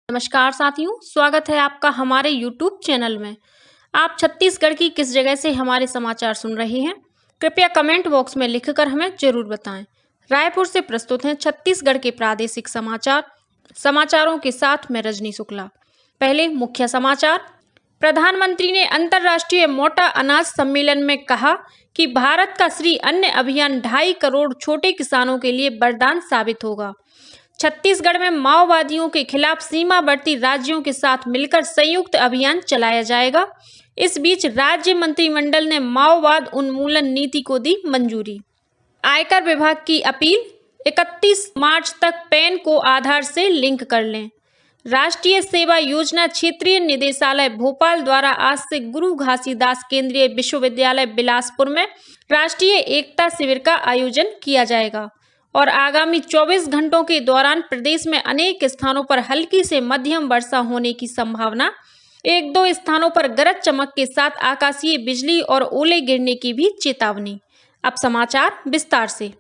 नमस्कार साथियों, स्वागत है आपका हमारे YouTube चैनल में। आप छत्तीसगढ़ की किस जगह से हमारे समाचार सुन रहे हैं? कृपया कमेंट बॉक्स में लिखकर हमें जरूर बताएं। रायपुर से प्रस्तुत हैं छत्तीसगढ़ के प्रादेशिक समाचार। समाचारों के साथ मैं रजनी शुक्ला। पहले मुख्य समाचार। प्रधानमंत्री ने अंतर्राष्ट्रीय मोटा अनाज सम्मेलन में कहा कि भारत का श्री अन्न अभियान 2.5 करोड़ छोटे किसानों के लिए वरदान साबित होगा। छत्तीसगढ़ में माओवादियों के खिलाफ सीमावर्ती राज्यों के साथ मिलकर संयुक्त अभियान चलाया जाएगा। इस बीच राज्य मंत्रिमंडल ने माओवाद उन्मूलन नीति को दी मंजूरी। आयकर विभाग की अपील, 31 मार्च तक पैन को आधार से लिंक कर लें। राष्ट्रीय सेवा योजना क्षेत्रीय निदेशालय भोपाल द्वारा आज से गुरु घासीदास केंद्रीय विश्वविद्यालय बिलासपुर में राष्ट्रीय एकता शिविर का आयोजन किया जाएगा और आगामी 24 घंटों के दौरान प्रदेश में अनेक स्थानों पर हल्की से मध्यम वर्षा होने की संभावना। 1-2 स्थानों पर गरज चमक के साथ आकाशीय बिजली और ओले गिरने की भी चेतावनी। अब समाचार विस्तार से।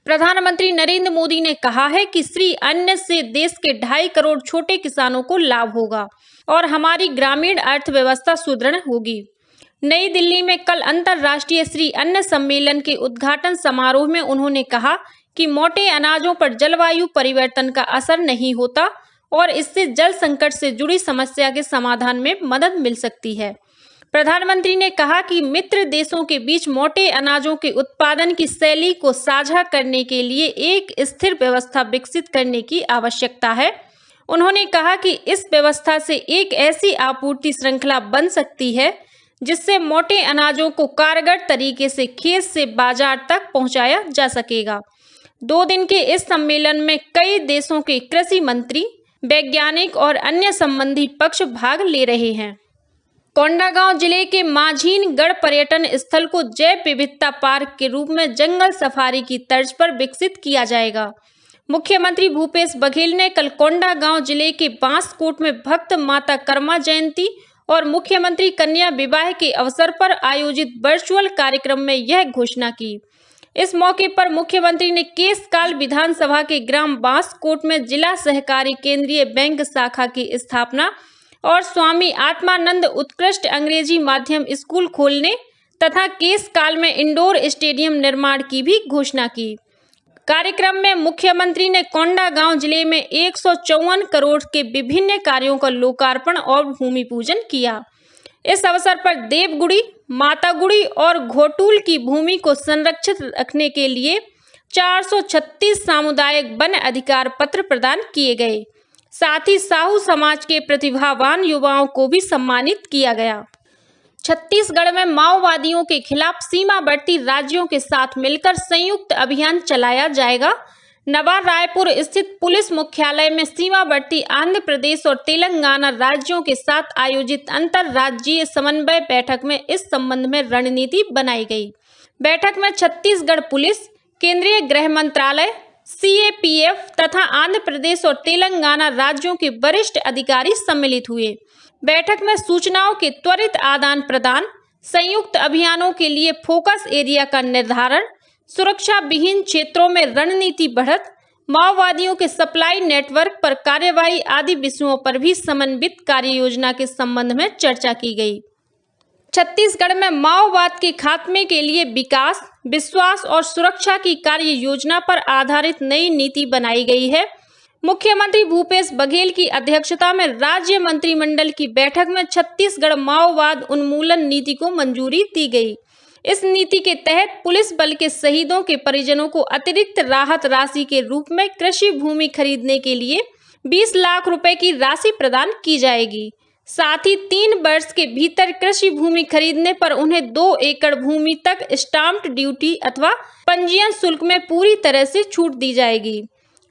प्रधानमंत्री नरेंद्र मोदी ने कहा है कि श्री अन्न से देश के 2.5 करोड़ छोटे किसानों को लाभ होगा और हमारी ग्रामीण अर्थव्यवस्था सुदृढ़ होगी। नई दिल्ली में कल अंतर्राष्ट्रीय श्री अन्न सम्मेलन के उद्घाटन समारोह में उन्होंने कहा कि मोटे अनाजों पर जलवायु परिवर्तन का असर नहीं होता और इससे जल संकट से जुड़ी समस्या के समाधान में मदद मिल सकती है। प्रधानमंत्री ने कहा कि मित्र देशों के बीच मोटे अनाजों के उत्पादन की शैली को साझा करने के लिए एक स्थिर व्यवस्था विकसित करने की आवश्यकता है। उन्होंने कहा कि इस व्यवस्था से एक ऐसी आपूर्ति श्रृंखला बन सकती है जिससे मोटे अनाजों को कारगर तरीके से खेत से बाजार तक पहुंचाया जा सकेगा। 2 दिन के इस सम्मेलन में कई देशों के कृषि मंत्री, वैज्ञानिक और अन्य संबंधी पक्ष भाग ले रहे हैं। कोंडागांव जिले के माझीन गढ़ पर्यटन स्थल को जैव विविधता पार्क के रूप में जंगल सफारी की तर्ज पर विकसित किया जाएगा। मुख्यमंत्री भूपेश बघेल ने कल कोंडागांव जिले के बांसकोट में भक्त माता कर्मा जयंती और मुख्यमंत्री कन्या विवाह के अवसर पर आयोजित वर्चुअल कार्यक्रम में यह घोषणा की। इस मौके पर मुख्यमंत्री ने केशकाल विधानसभा के ग्राम बांसकोट में जिला सहकारी केंद्रीय बैंक शाखा की स्थापना और स्वामी आत्मानंद उत्कृष्ट अंग्रेजी माध्यम स्कूल खोलने तथा केशकाल में इंडोर स्टेडियम निर्माण की भी घोषणा की। कार्यक्रम में मुख्यमंत्री ने कोंडागांव जिले में 154 करोड़ के विभिन्न कार्यों का लोकार्पण और भूमि पूजन किया। इस अवसर पर देवगुड़ी, मातागुड़ी और घोटूल की भूमि को संरक्षित रखने के लिए 436 सामुदायिक वन अधिकार पत्र प्रदान किए गए। साथ ही साहू समाज के प्रतिभावान युवाओं को भी सम्मानित किया गया। छत्तीसगढ़ में माओवादियों के खिलाफ सीमावर्ती राज्यों के साथ मिलकर संयुक्त अभियान चलाया जाएगा। नवा रायपुर स्थित पुलिस मुख्यालय में सीमावर्ती आंध्र प्रदेश और तेलंगाना राज्यों के साथ आयोजित अंतर्राज्यीय समन्वय बैठक में इस संबंध में रणनीति बनाई गई। बैठक में छत्तीसगढ़ पुलिस, केंद्रीय गृह मंत्रालय, सीएपीएफ तथा आंध्र प्रदेश और तेलंगाना राज्यों के वरिष्ठ अधिकारी सम्मिलित हुए। बैठक में सूचनाओं के त्वरित आदान प्रदान, संयुक्त अभियानों के लिए फोकस एरिया का निर्धारण, सुरक्षा विहीन क्षेत्रों में रणनीति बढ़त, माओवादियों के सप्लाई नेटवर्क पर कार्यवाही आदि विषयों पर भी समन्वित कार्य योजना के संबंध में चर्चा की गई। छत्तीसगढ़ में माओवाद के खात्मे के लिए विकास, विश्वास और सुरक्षा की कार्य योजना पर आधारित नई नीति बनाई गई है। मुख्यमंत्री भूपेश बघेल की अध्यक्षता में राज्य मंत्रिमंडल की बैठक में छत्तीसगढ़ माओवाद उन्मूलन नीति को मंजूरी दी गई। इस नीति के तहत पुलिस बल के शहीदों के परिजनों को अतिरिक्त राहत राशि के रूप में कृषि भूमि खरीदने के लिए 20 लाख रुपए की राशि प्रदान की जाएगी। साथ ही 3 वर्ष के भीतर कृषि भूमि खरीदने पर उन्हें 2 एकड़ भूमि तक स्टाम्प ड्यूटी अथवा पंजीयन शुल्क में पूरी तरह से छूट दी जाएगी।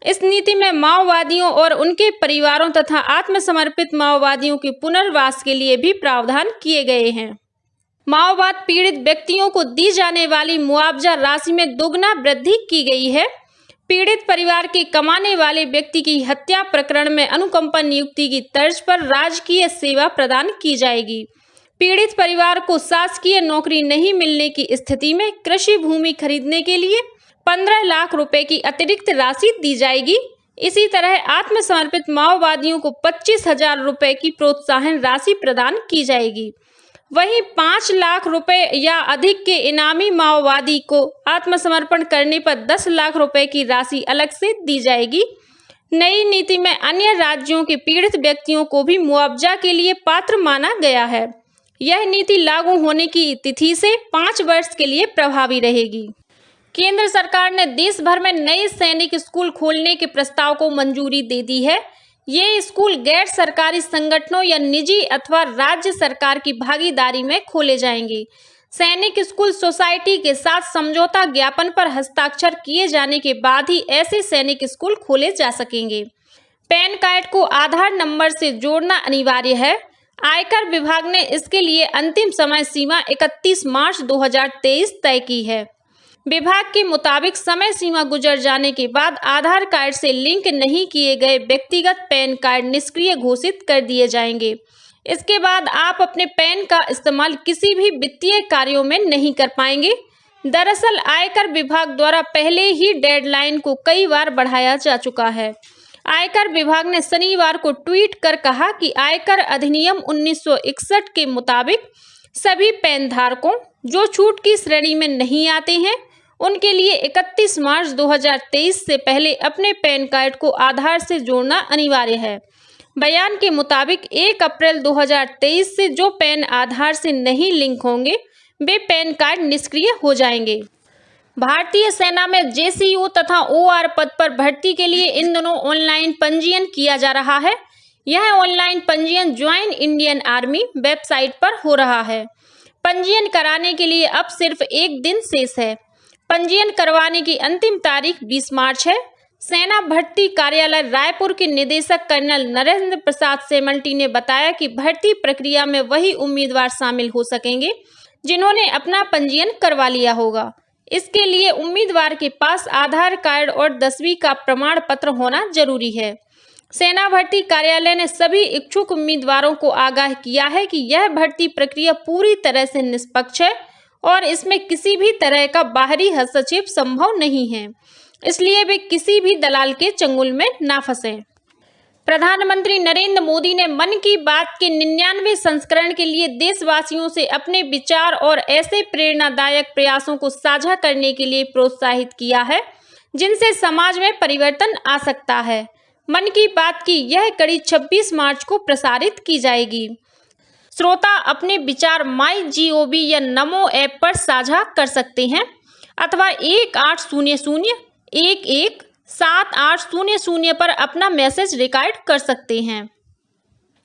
इस नीति में माओवादियों और उनके परिवारों तथा आत्मसमर्पित माओवादियों के पुनर्वास के लिए भी प्रावधान किए गए हैं। माओवाद पीड़ित व्यक्तियों को दी जाने वाली मुआवजा राशि में दोगुना वृद्धि की गई है। पीड़ित परिवार के कमाने वाले व्यक्ति की हत्या प्रकरण में अनुकंपा नियुक्ति की तर्ज पर राजकीय सेवा प्रदान की जाएगी। पीड़ित परिवार को शासकीय नौकरी नहीं मिलने की स्थिति में कृषि भूमि खरीदने के लिए 15 लाख रुपए की अतिरिक्त राशि दी जाएगी। इसी तरह आत्मसमर्पित माओवादियों को 25,000 रुपए की प्रोत्साहन राशि प्रदान की जाएगी। वहीं 5 लाख रुपए या अधिक के इनामी माओवादी को आत्मसमर्पण करने पर 10 लाख रुपए की राशि अलग से दी जाएगी। नई नीति में अन्य राज्यों के पीड़ित व्यक्तियों को भी मुआवजा के लिए पात्र माना गया है। यह नीति लागू होने की तिथि से 5 वर्ष के लिए प्रभावी रहेगी। केंद्र सरकार ने देश भर में नए सैनिक स्कूल खोलने के प्रस्ताव को मंजूरी दे दी है। ये स्कूल गैर सरकारी संगठनों या निजी अथवा राज्य सरकार की भागीदारी में खोले जाएंगे। सैनिक स्कूल सोसाइटी के साथ समझौता ज्ञापन पर हस्ताक्षर किए जाने के बाद ही ऐसे सैनिक स्कूल खोले जा सकेंगे। पैन कार्ड को आधार नंबर से जोड़ना अनिवार्य है। आयकर विभाग ने इसके लिए अंतिम समय सीमा 31 मार्च 2023 तय की है। विभाग के मुताबिक समय सीमा गुजर जाने के बाद आधार कार्ड से लिंक नहीं किए गए व्यक्तिगत पैन कार्ड निष्क्रिय घोषित कर दिए जाएंगे। इसके बाद आप अपने पैन का इस्तेमाल किसी भी वित्तीय कार्यों में नहीं कर पाएंगे। दरअसल आयकर विभाग द्वारा पहले ही डेडलाइन को कई बार बढ़ाया जा चुका है। आयकर विभाग ने शनिवार को ट्वीट कर कहा कि आयकर अधिनियम 1961 के मुताबिक सभी पैन धारकों जो छूट की श्रेणी में नहीं आते हैं उनके लिए 31 मार्च 2023 से पहले अपने पैन कार्ड को आधार से जोड़ना अनिवार्य है। बयान के मुताबिक 1 अप्रैल 2023 से जो पैन आधार से नहीं लिंक होंगे वे पैन कार्ड निष्क्रिय हो जाएंगे। भारतीय सेना में JCO तथा OR पद पर भर्ती के लिए इन दिनों ऑनलाइन पंजीयन किया जा रहा है। यह ऑनलाइन पंजीयन ज्वाइन इंडियन आर्मी वेबसाइट पर हो रहा है। पंजीयन कराने के लिए अब सिर्फ 1 दिन शेष है। पंजीयन करवाने की अंतिम तारीख 20 मार्च है। सेना भर्ती कार्यालय रायपुर के निदेशक कर्नल नरेंद्र प्रसाद सेमल्टी ने बताया कि भर्ती प्रक्रिया में वही उम्मीदवार शामिल हो सकेंगे जिन्होंने अपना पंजीयन करवा लिया होगा। इसके लिए उम्मीदवार के पास आधार कार्ड और 10वीं का प्रमाण पत्र होना जरूरी है। सेना भर्ती कार्यालय ने सभी इच्छुक उम्मीदवारों को आगाह किया है कि यह भर्ती प्रक्रिया पूरी तरह से निष्पक्ष है और इसमें किसी भी तरह का बाहरी हस्तक्षेप संभव नहीं है, इसलिए वे किसी भी दलाल के चंगुल में ना फंसें। प्रधानमंत्री नरेंद्र मोदी ने मन की बात के 99वें संस्करण के लिए देशवासियों से अपने विचार और ऐसे प्रेरणादायक प्रयासों को साझा करने के लिए प्रोत्साहित किया है जिनसे समाज में परिवर्तन आ सकता है। मन की बात की यह कड़ी 26 मार्च को प्रसारित की जाएगी। श्रोता अपने विचार MyGov या नमो ऐप पर साझा कर सकते हैं अथवा 1800-117800 पर अपना मैसेज रिकॉर्ड कर सकते हैं।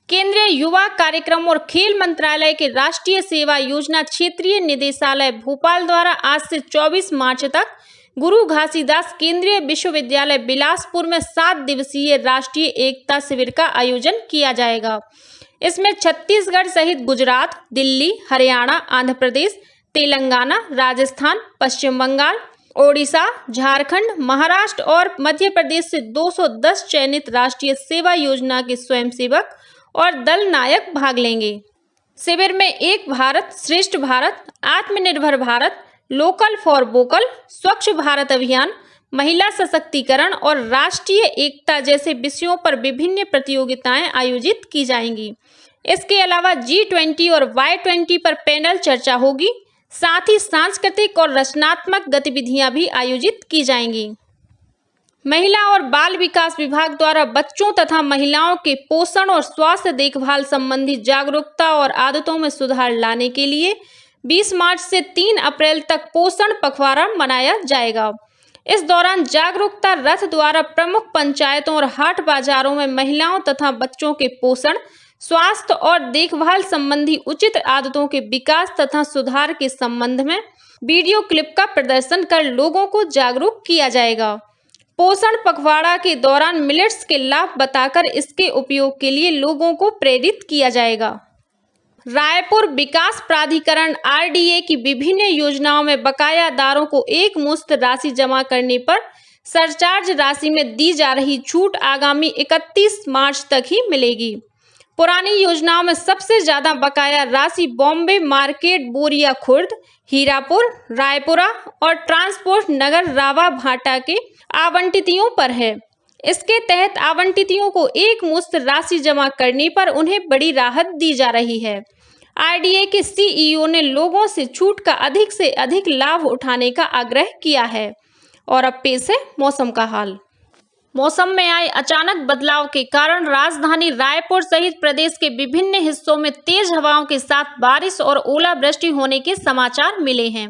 केंद्रीय युवा कार्यक्रम और खेल मंत्रालय के राष्ट्रीय सेवा योजना क्षेत्रीय निदेशालय भोपाल द्वारा आज से 24 मार्च तक गुरु घासीदास केंद्रीय विश्वविद्यालय बिलासपुर में 7 दिवसीय राष्ट्रीय एकता शिविर का आयोजन किया जाएगा। इसमें छत्तीसगढ़ सहित गुजरात, दिल्ली, हरियाणा, आंध्र प्रदेश, तेलंगाना, राजस्थान, पश्चिम बंगाल, ओडिशा, झारखंड, महाराष्ट्र और मध्य प्रदेश से 210 चयनित राष्ट्रीय सेवा योजना के स्वयंसेवक और दल नायक भाग लेंगे। शिविर में एक भारत श्रेष्ठ भारत, आत्मनिर्भर भारत, लोकल फॉर वोकल, स्वच्छ भारत अभियान, महिला सशक्तिकरण और राष्ट्रीय एकता जैसे विषयों पर विभिन्न प्रतियोगिताएं आयोजित की जाएंगी। इसके अलावा G20 और Y20 पर पैनल चर्चा होगी। साथ ही सांस्कृतिक और रचनात्मक गतिविधियां भी आयोजित की जाएंगी। महिला और बाल विकास विभाग द्वारा बच्चों तथा महिलाओं के पोषण और स्वास्थ्य देखभाल संबंधी जागरूकता और आदतों में सुधार लाने के लिए 20 मार्च से 3 अप्रैल तक पोषण पखवाड़ा मनाया जाएगा। इस दौरान जागरूकता रथ द्वारा प्रमुख पंचायतों और हाट बाजारों में महिलाओं तथा बच्चों के पोषण, स्वास्थ्य और देखभाल संबंधी उचित आदतों के विकास तथा सुधार के संबंध में वीडियो क्लिप का प्रदर्शन कर लोगों को जागरूक किया जाएगा। पोषण पखवाड़ा के दौरान मिलेट्स के लाभ बताकर इसके उपयोग के लिए लोगों को प्रेरित किया जाएगा। रायपुर विकास प्राधिकरण RDA की विभिन्न योजनाओं में बकायादारों को एक मुश्त राशि जमा करने पर सरचार्ज राशि में दी जा रही छूट आगामी 31 मार्च तक ही मिलेगी। पुरानी योजनाओं में सबसे ज्यादा बकाया राशि बॉम्बे मार्केट, बोरिया खुर्द, हीरापुर, रायपुरा और ट्रांसपोर्ट नगर रावा भाटा के आवंटितों पर है। इसके तहत आवंटितों को एक मुश्त राशि जमा करने पर उन्हें बड़ी राहत दी जा रही है। आरडीए के सीईओ ने लोगों से छूट का अधिक से अधिक लाभ उठाने का आग्रह किया है। और अब पेश है मौसम का हाल। मौसम में आए अचानक बदलाव के कारण राजधानी रायपुर सहित प्रदेश के विभिन्न हिस्सों में तेज हवाओं के साथ बारिश और ओलावृष्टि होने के समाचार मिले हैं।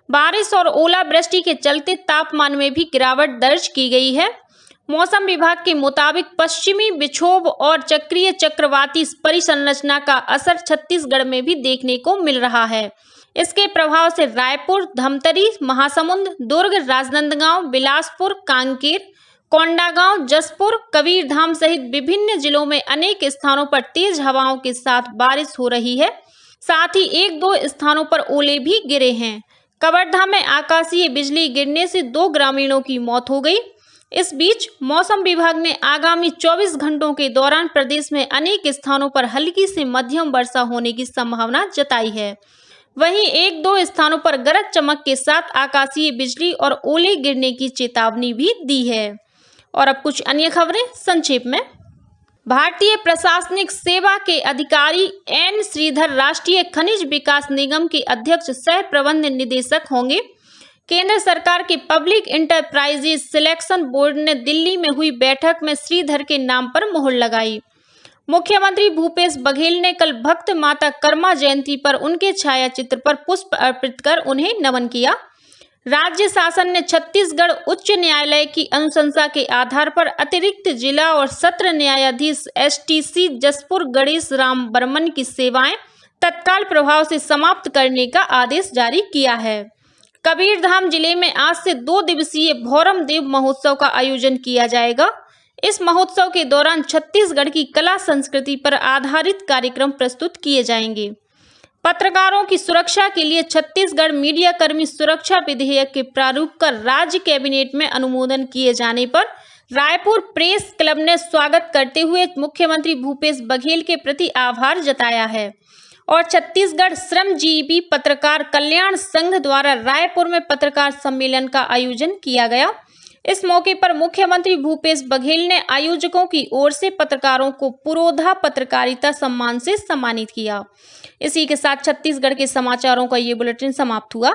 बारिश और ओलावृष्टि के चलते तापमान में भी गिरावट दर्ज की गई है। मौसम विभाग के मुताबिक पश्चिमी विक्षोभ और चक्रीय चक्रवाती परिसंरचना का असर छत्तीसगढ़ में भी देखने को मिल रहा है। इसके प्रभाव से रायपुर, धमतरी, महासमुंद, दुर्ग, राजनांदगांव, बिलासपुर, कांकेर, कोंडागांव, जसपुर, कबीरधाम सहित विभिन्न जिलों में अनेक स्थानों पर तेज हवाओं के साथ बारिश हो रही है। साथ ही एक दो स्थानों पर ओले भी गिरे हैं। कवर्धा में आकाशीय बिजली गिरने से 2 ग्रामीणों की मौत हो गई। इस बीच मौसम विभाग ने आगामी 24 घंटों के दौरान प्रदेश में अनेक स्थानों पर हल्की से मध्यम वर्षा होने की संभावना जताई है। वहीं एक दो स्थानों पर गरज चमक के साथ आकाशीय बिजली और ओले गिरने की चेतावनी भी दी है। और अब कुछ अन्य खबरें संक्षेप में। भारतीय प्रशासनिक सेवा के अधिकारी एन श्रीधर राष्ट्रीय खनिज विकास निगम के अध्यक्ष सह प्रबंध निदेशक होंगे। केंद्र सरकार के पब्लिक इंटरप्राइजेज सिलेक्शन बोर्ड ने दिल्ली में हुई बैठक में श्रीधर के नाम पर मुहर लगाई। मुख्यमंत्री भूपेश बघेल ने कल भक्त माता कर्मा जयंती पर उनके छायाचित्र पर पुष्प अर्पित कर उन्हें नमन किया। राज्य शासन ने छत्तीसगढ़ उच्च न्यायालय की अनुशंसा के आधार पर अतिरिक्त जिला और सत्र न्यायाधीश एसटीसी जसपुर गणेश राम बर्मन की सेवाएं तत्काल प्रभाव से समाप्त करने का आदेश जारी किया है। कबीरधाम जिले में आज से 2 दिवसीय भौरम देव महोत्सव का आयोजन किया जाएगा। इस महोत्सव के दौरान छत्तीसगढ़ की कला संस्कृति पर आधारित कार्यक्रम प्रस्तुत किए जाएंगे। पत्रकारों की सुरक्षा के लिए छत्तीसगढ़ मीडिया कर्मी सुरक्षा विधेयक के प्रारूप का राज्य कैबिनेट में अनुमोदन किए जाने पर रायपुर प्रेस क्लब ने स्वागत करते हुए मुख्यमंत्री भूपेश बघेल के प्रति आभार जताया है। और छत्तीसगढ़ श्रमजीवी पत्रकार कल्याण संघ द्वारा रायपुर में पत्रकार सम्मेलन का आयोजन किया गया। इस मौके पर मुख्यमंत्री भूपेश बघेल ने आयोजकों की ओर से पत्रकारों को पुरोधा पत्रकारिता सम्मान से सम्मानित किया। इसी के साथ छत्तीसगढ़ के समाचारों का ये बुलेटिन समाप्त हुआ।